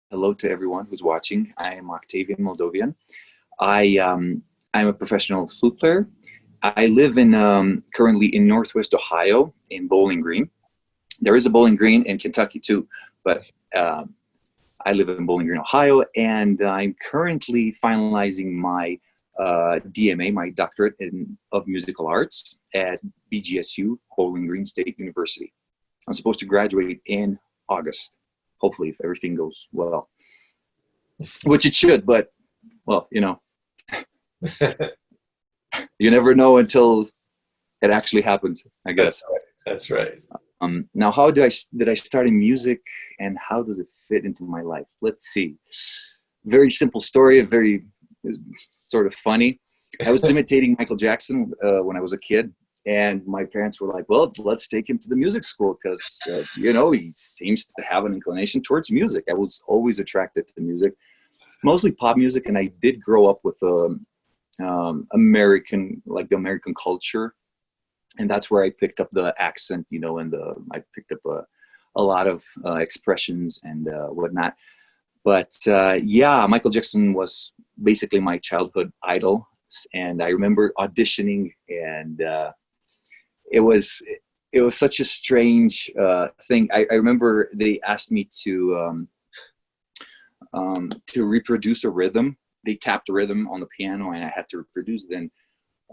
Hello to everyone who's watching. I am Octavian Moldovean. I'm a professional flute player. I live in currently in Northwest Ohio in Bowling Green. There is a Bowling Green in Kentucky too, but I live in Bowling Green, Ohio, and I'm currently finalizing my DMA, my doctorate of musical arts at BGSU, Bowling Green State University. I'm supposed to graduate in August, hopefully, if everything goes well, which it should, but, well, you never know until it actually happens, I guess. That's right. Now, how did I start in music, and how does it fit into my life? Let's see. Very simple story, very sort of funny. I was imitating Michael Jackson when I was a kid, and my parents were like, well, let's take him to the music school because, he seems to have an inclination towards music. I was always attracted to music, mostly pop music, and I did grow up with the American culture. And that's where I picked up the accent, and I picked up a lot of expressions and whatnot. But yeah, Michael Jackson was basically my childhood idol. And I remember auditioning, and it was such a strange thing. I remember they asked me to reproduce a rhythm. They tapped a rhythm on the piano, and I had to reproduce. Then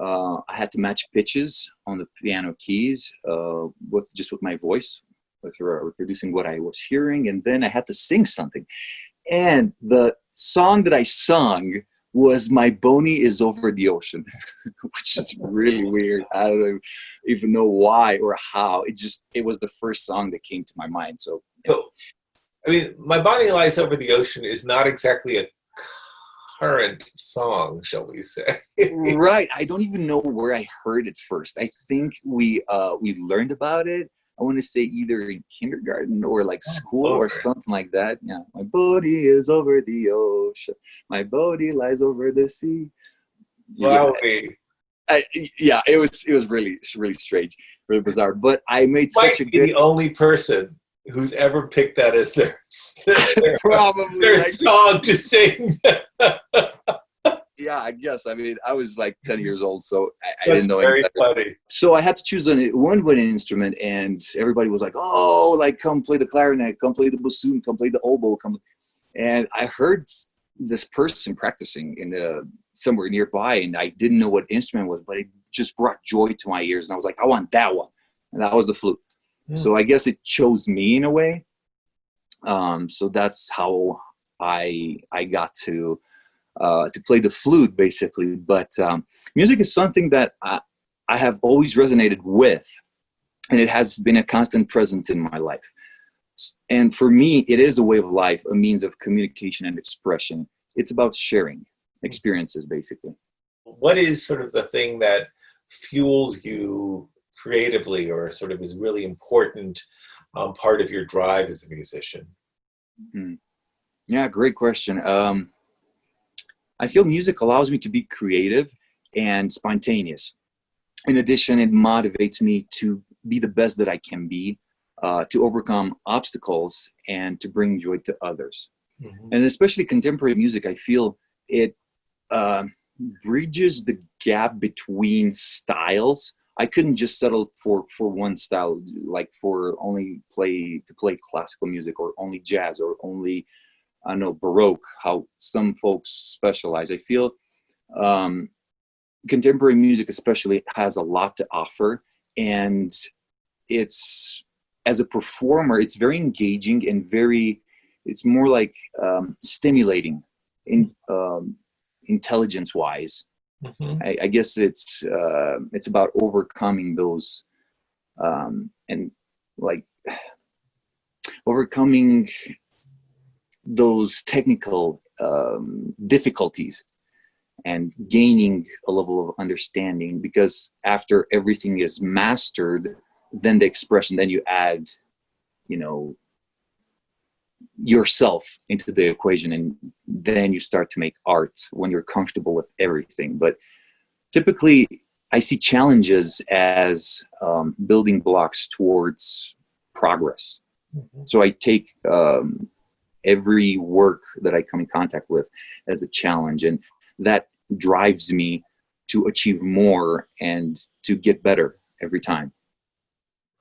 I had to match pitches on the piano keys with my voice, with reproducing what I was hearing, and then I had to sing something. And the song that I sung was "My Boney is Over the Ocean," which is really weird. I don't even know why or how. It was the first song that came to my mind. So, I mean, "My Boney Lies Over the Ocean" is not exactly a current song, shall we say? Right. I don't even know where I heard it first. I think we learned about it. I want to say either in kindergarten or like school or something like that. Yeah. My body is over the ocean. My body lies over the sea. Wow. Yeah, it was really, really strange, really bizarre. But I made such a good. The only person who's ever picked that as their probably their song to sing. Yeah, I guess. I mean, I was like 10 years old, so I didn't know any better. Funny. So I had to choose one instrument, and everybody was like, "Oh, like come play the clarinet, come play the bassoon, come play the oboe, come." And I heard this person practicing somewhere nearby, and I didn't know what instrument it was, but it just brought joy to my ears, and I was like, "I want that one," and that was the flute. So I guess it chose me in a way. So that's how I got to play the flute, basically. But music is something that I have always resonated with, and it has been a constant presence in my life. And for me, it is a way of life, a means of communication and expression. It's about sharing experiences, basically. What is sort of the thing that fuels you creatively, or sort of is really important part of your drive as a musician? Yeah, great question. I feel music allows me to be creative and spontaneous. In addition, it motivates me to be the best that I can be, to overcome obstacles, and to bring joy to others. And especially contemporary music, I feel it bridges the gap between styles. I couldn't just settle for one style, like for only play classical music, or only jazz, or only, I don't know, Baroque, how some folks specialize. I feel contemporary music especially has a lot to offer, and it's, as a performer, it's very engaging and it's more like stimulating in intelligence-wise. I guess it's about overcoming those and like overcoming those technical difficulties and gaining a level of understanding, because after everything is mastered, then the expression, then you add, yourself into the equation, and then you start to make art when you're comfortable with everything. But typically I see challenges as building blocks towards progress. So I take every work that I come in contact with as a challenge. And that drives me to achieve more and to get better every time.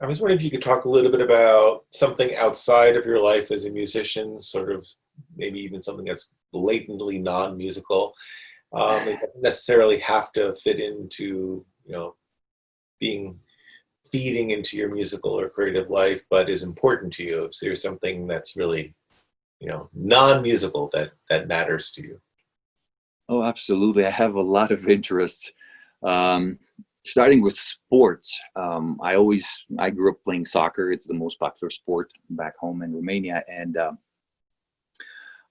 I was wondering if you could talk a little bit about something outside of your life as a musician, sort of maybe even something that's blatantly non-musical. It doesn't necessarily have to fit into, feeding into your musical or creative life, but is important to you. If there's something that's really, non-musical that matters to you. Oh, absolutely. I have a lot of interests. Starting with sports, I grew up playing soccer. It's the most popular sport back home in Romania. And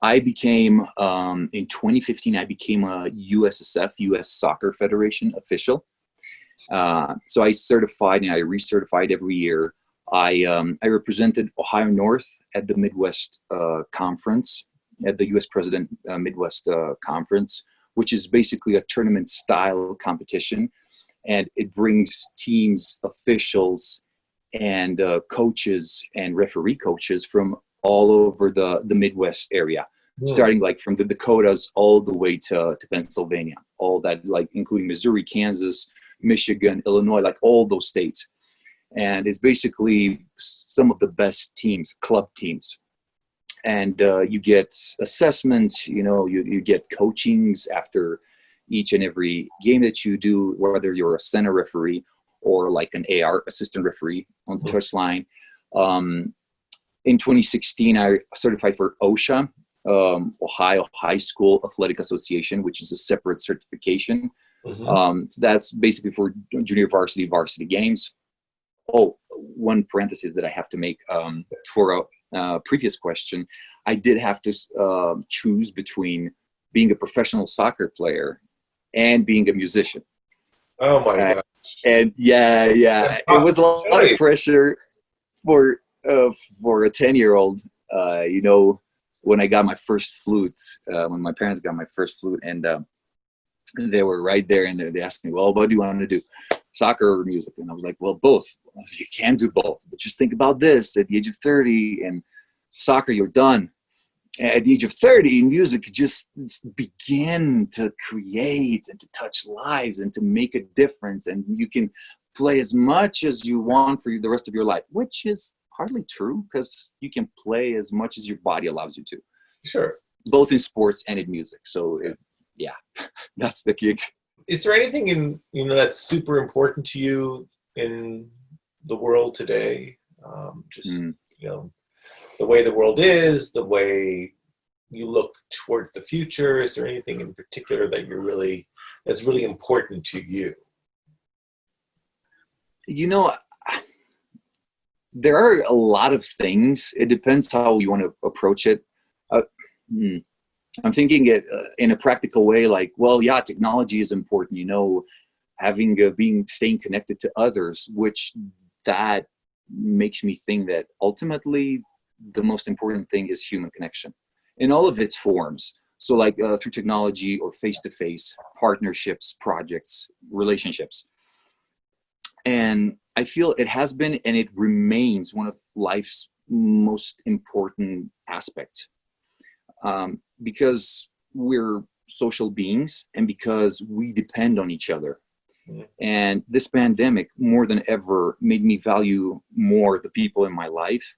I became, in 2015, I became a USSF, US Soccer Federation official. So I certified and I recertified every year. I represented Ohio North at the Midwest Conference, at the US President Midwest Conference, which is basically a tournament style competition. And it brings teams, officials, and coaches and referee coaches from all over the Midwest area, starting like from the Dakotas all the way to Pennsylvania, all that, like including Missouri, Kansas, Michigan, Illinois, like all those states. And it's basically some of the best teams, club teams. And you get assessments, you get coachings after each and every game that you do, whether you're a center referee or like an AR, assistant referee on the touchline. In 2016, I certified for OSHA, Ohio High School Athletic Association, which is a separate certification. So that's basically for junior varsity games. Oh, one parenthesis that I have to make for a previous question. I did have to choose between being a professional soccer player and being a musician. Oh my gosh. And yeah, it was a lot of pressure for a 10-year-old. When I got my first flute, when my parents got my first flute, and they were right there, and they asked me, well, what do you want to do, soccer or music? And I was like, well, both. You can do both, but just think about this: at the age of 30 and soccer, you're done. At the age of 30 in music, you just begin to create and to touch lives and to make a difference. And you can play as much as you want for the rest of your life, which is hardly true, because you can play as much as your body allows you to. Sure. Both in sports and in music. So that's the gig. Is there anything that's super important to you in the world today? The way the world is, the way you look towards the future. Is there anything in particular that that's really important to you? There are a lot of things. It depends how you want to approach it. I'm thinking it in a practical way, like, well, yeah, technology is important, staying connected to others, which that makes me think that ultimately the most important thing is human connection in all of its forms. So like through technology or face-to-face partnerships, projects, relationships. And I feel it has been and it remains one of life's most important aspects, because we're social beings and because we depend on each other. And this pandemic, more than ever, made me value more the people in my life,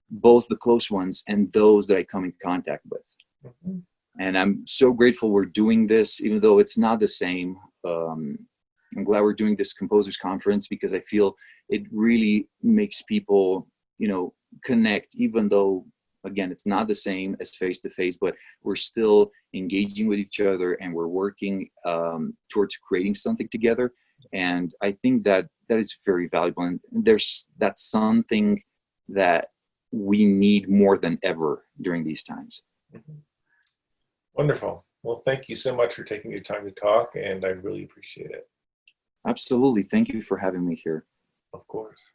both the close ones and those that I come in contact with. And I'm so grateful we're doing this, even though it's not the same. I'm glad we're doing this composers conference, because I feel it really makes people, connect, even though, again, it's not the same as face-to-face, but we're still engaging with each other and we're working towards creating something together. And I think that is very valuable. And that's something that we need more than ever during these times. Wonderful. Well, thank you so much for taking your time to talk, and I really appreciate it. Absolutely. Thank you for having me here. Of course.